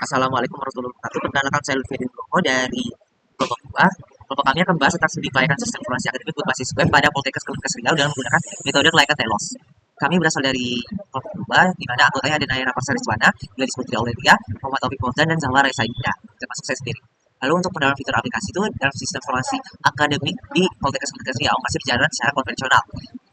Assalamualaikum warahmatullahi wabarakatuh. Perkenalkan saya Lutfi Nugroho dari kelompok 2. Kelompok kami akan membahas tentang studi kelayakan sistem informasi akademik berbasis web pada Poltekkes Kemenkes Riau dengan menggunakan metode kelayakan TELOS. Kami berasal dari kelompok 2, di mana anggotanya ada Naya Rapar Sariswana, Gladys Putri Aurelia, Muhammad Taufik Fauzan, dan Zahra Raisa Indah, termasuk saya sendiri. Lalu untuk pendalam fitur aplikasi itu dalam sistem informasi akademik di Poltekkes Kemenkes Riau masih berjalan secara konvensional,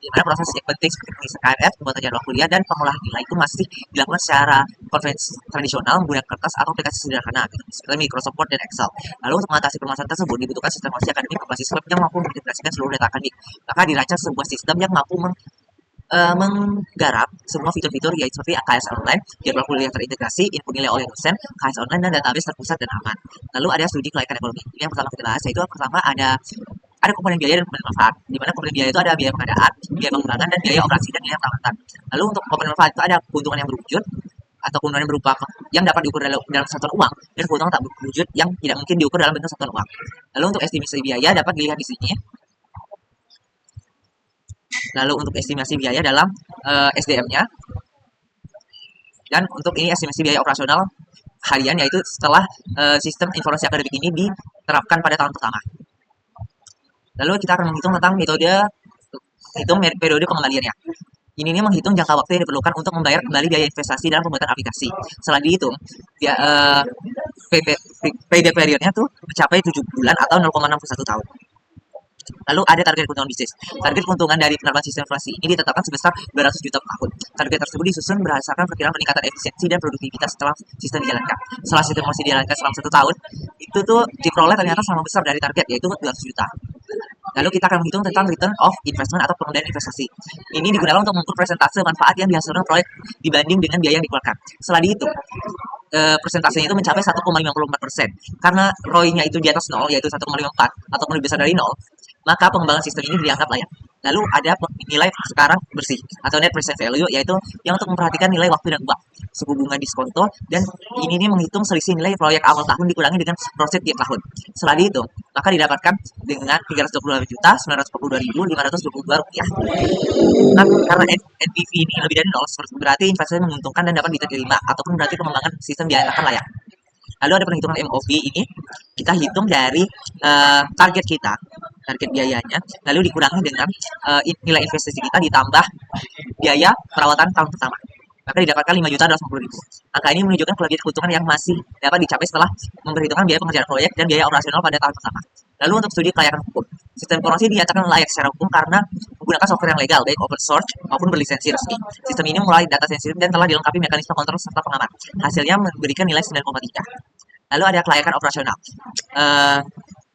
di mana proses yang penting seperti pengisian KRF, pembuatan jadwal kuliah, dan pengolahan nilai itu masih dilakukan secara konvensi tradisional menggunakan kertas atau aplikasi sederhana seperti Microsoft Word dan Excel. Lalu untuk mengatasi permasalahan tersebut dibutuhkan sistem informasi akademik berbasis web yang mampu mengintegrasikan seluruh data akademik. Maka dirancang sebuah sistem yang mampu menggarap semua fitur-fitur yaitu seperti AKS online, jadwal kuliah terintegrasi, input nilai oleh dosen, KS online, dan database terpusat dan aman. Lalu ada studi kelayakan ekonomi. Ini yang pertama kita bahas, yaitu pertama ada komponen biaya dan komponen manfaat. Di mana komponen biaya itu ada biaya pengadaan, biaya pengembangan, dan biaya operasi dan biaya perawatan. Lalu untuk komponen manfaat itu ada keuntungan yang berwujud atau keuntungan yang berupa yang dapat diukur dalam satuan uang dan keuntungan tak berwujud yang tidak mungkin diukur dalam bentuk satuan uang. Lalu untuk estimasi biaya dapat dilihat di sini. Lalu untuk estimasi biaya dalam SDM-nya, dan untuk ini estimasi biaya operasional harian, yaitu setelah sistem informasi akademik ini diterapkan pada tahun pertama. Lalu kita akan menghitung tentang metode periode pengembaliannya. Ini menghitung jangka waktu yang diperlukan untuk membayar kembali biaya investasi dalam pembuatan aplikasi. Setelah dihitung, payback periodnya tuh mencapai 7 bulan atau 0,61 tahun. Lalu ada target keuntungan bisnis. Target keuntungan dari penerapan sistem informasi ini ditetapkan sebesar 200 juta per tahun. Target tersebut disusun berdasarkan perkiraan peningkatan efisiensi dan produktivitas setelah sistem dijalankan. Setelah sistem informasi dijalankan selama 1 tahun, itu tuh diperoleh ternyata sama besar dari target, yaitu 200 juta. Lalu kita akan menghitung tentang return of investment atau pengembalian investasi. Ini digunakan untuk mengukur persentase manfaat yang dihasilkan proyek dibanding dengan biaya yang dikeluarkan. Setelah dihitung, persentasenya itu mencapai 1,54%. Karena ROI-nya itu di atas 0, yaitu 1,54 ataupun lebih besar dari 0, maka pengembangan sistem ini dianggap layak. Lalu ada nilai sekarang bersih atau net present value, yaitu yang untuk memperhatikan nilai waktu dan uang, suku bunga diskonto, dan ini menghitung selisih nilai proyek awal tahun dikurangi dengan proses tiap tahun. Setelah dihitung, maka didapatkan dengan Rp322.522.522. Nah, karena NPV ini lebih dari 0, berarti investasi menguntungkan dan dapat diterima, ataupun berarti pengembangan sistem dinyatakan layak. Lalu ada perhitungan MOV, ini kita hitung dari target kita, target biayanya, lalu dikurangi dengan nilai investasi kita ditambah biaya perawatan tahun pertama. Maka didapatkan 5.250.000. Angka ini menunjukkan kelebihan keuntungan yang masih dapat dicapai setelah memperhitungkan biaya pengerjaan proyek dan biaya operasional pada tahun pertama. Lalu untuk studi kelayakan hukum, sistem informasi dinyatakan layak secara hukum karena menggunakan software yang legal, baik open source maupun berlisensi resmi. Sistem ini mulai data sensitif dan telah dilengkapi mekanisme kontrol serta pengaman. Hasilnya memberikan nilai 9,3. Lalu ada kelayakan operasional.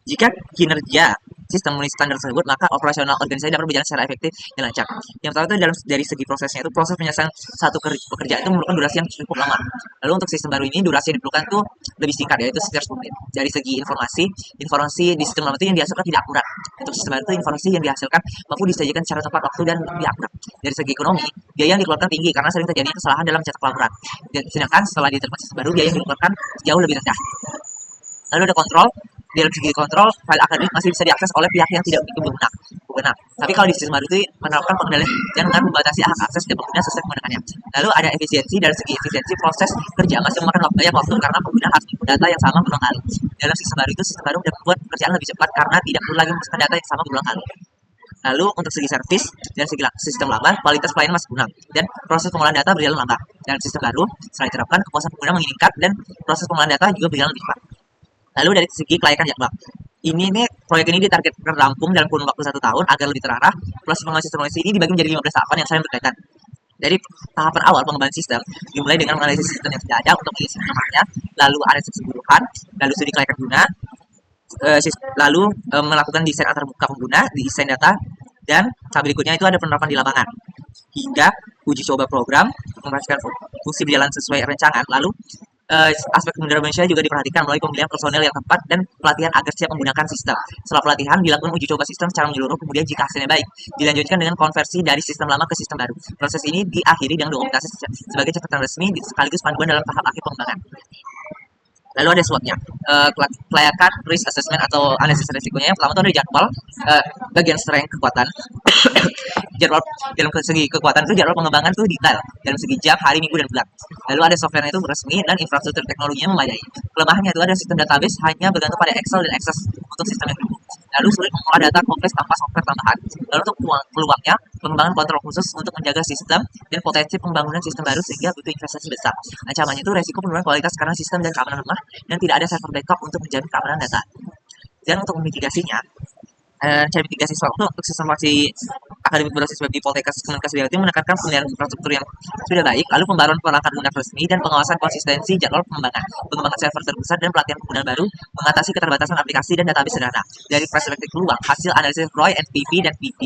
Jika kinerja sistem memenuhi standar tersebut, maka operasional organisasi dapat berjalan secara efektif dan lancar. Yang pertama itu dari segi prosesnya, itu proses penyelesaian satu pekerjaan itu memerlukan durasi yang cukup lama. Lalu untuk sistem baru ini, durasi yang diperlukan itu lebih singkat, yaitu sekitar 10 menit. Dari segi informasi di sistem lama itu yang dihasilkan tidak akurat. Untuk sistem baru itu informasi yang dihasilkan mampu disajikan secara tepat waktu dan lebih akurat. Dari segi ekonomi, biaya yang dikeluarkan tinggi karena sering terjadi kesalahan dalam cetak laporan. Sedangkan setelah diterapkan sistem baru, biaya yang dikeluarkan jauh lebih rendah. Lalu ada kontrol. Di dalam segi kontrol, file akademik masih bisa diakses oleh pihak yang tidak memiliki wewenang. Tapi kalau di sistem baru itu menerapkan pengendalian dan dengan membatasi hak akses dan pengguna sesuai kewenangannya. Lalu ada efisiensi. Dari segi efisiensi, proses kerja masih memakan banyak waktu karena pengguna harus input data yang sama berulang kali. Dalam sistem baru itu, sistem baru dapat membuat pekerjaan lebih cepat karena tidak perlu lagi memasukkan data yang sama berulang kali. Lalu untuk segi servis dan segi sistem lama, kualitas pelayanan masih kurang dan proses pengolahan data berjalan lambat. Dalam sistem baru, setelah diterapkan, kepuasan pengguna meningkat dan proses pengolahan data juga berjalan lebih cepat. Lalu dari segi kelayakan jadwal, proyek ini ditargetkan rampung dalam kurun waktu 1 tahun agar lebih terarah. Proses pengembangan sistem informasi ini dibagi menjadi 15 tahapan yang saling berkaitan. Dari tahapan awal pengembangan sistem dimulai dengan menganalisis sistem yang sudah ada untuk mengisi nomornya, lalu analisis keseluruhan, lalu studi kelayakan guna, lalu melakukan desain antarmuka pengguna, desain data, dan tahap berikutnya itu ada penerapan di lapangan hingga uji coba program, memastikan fungsi berjalan sesuai rencangan. Lalu aspek penggunaan manusia juga diperhatikan melalui pemilihan personel yang tepat dan pelatihan agar siap menggunakan sistem. Setelah pelatihan, dilakukan uji coba sistem secara menyeluruh, kemudian jika hasilnya baik, dilanjutkan dengan konversi dari sistem lama ke sistem baru. Proses ini diakhiri dengan dokumentasi sebagai catatan resmi sekaligus panduan dalam tahap akhir pengembangan. Lalu ada SWOT-nya. kelayakan risk assessment atau analisis risikonya. Yang pertama itu ada jadwal, bagian strength kekuatan. Jadwal dalam segi kekuatan itu jadwal pengembangan itu detail dalam segi jam, hari, minggu, dan bulan. Lalu ada software itu resmi dan infrastruktur teknologinya memadai. Kelemahannya itu ada sistem database hanya bergantung pada Excel dan Access untuk sistem yang dulu. Lalu sulit mengolah data kompleks tanpa software tambahan. Lalu untuk peluangnya, pengembangan kontrol khusus untuk menjaga sistem dan potensi pembangunan sistem baru sehingga butuh investasi besar. Ancamannya itu resiko penurunan kualitas karena sistem dan keamanan lemah dan tidak ada server backup untuk menjamin keamanan data. Dan untuk memitigasinya, cara mitigasi soal itu untuk sistem informasi akademik berbasis web di Poltekkes Kemenkes itu menekankan pemeliharaan infrastruktur yang sudah baik, lalu pembaruan perangkat lunak resmi dan pengawasan konsistensi jadwal pengembangan server terpusat dan pelatihan pengguna baru, mengatasi keterbatasan aplikasi dan database sederhana. Dari perspektif peluang, hasil analisis ROI, NPV, dan PP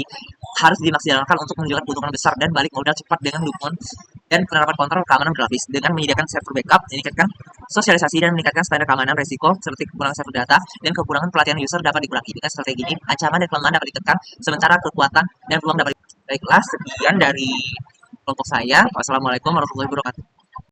harus dimaksimalkan untuk menunjukkan keuntungan besar dan balik modal cepat dengan dukungan dan penerapan kontrol keamanan berlapis dengan menyediakan server backup, meningkatkan sosialisasi dan meningkatkan standar keamanan resiko seperti kekurangan server data dan kekurangan pelatihan user dapat dikurangi. Dengan strategi ini, ancaman dan kelemahan dapat ditekan, sementara kekuatan dan peluang dapat. Baiklah, sekian dari kelompok saya. Wassalamualaikum warahmatullahi wabarakatuh.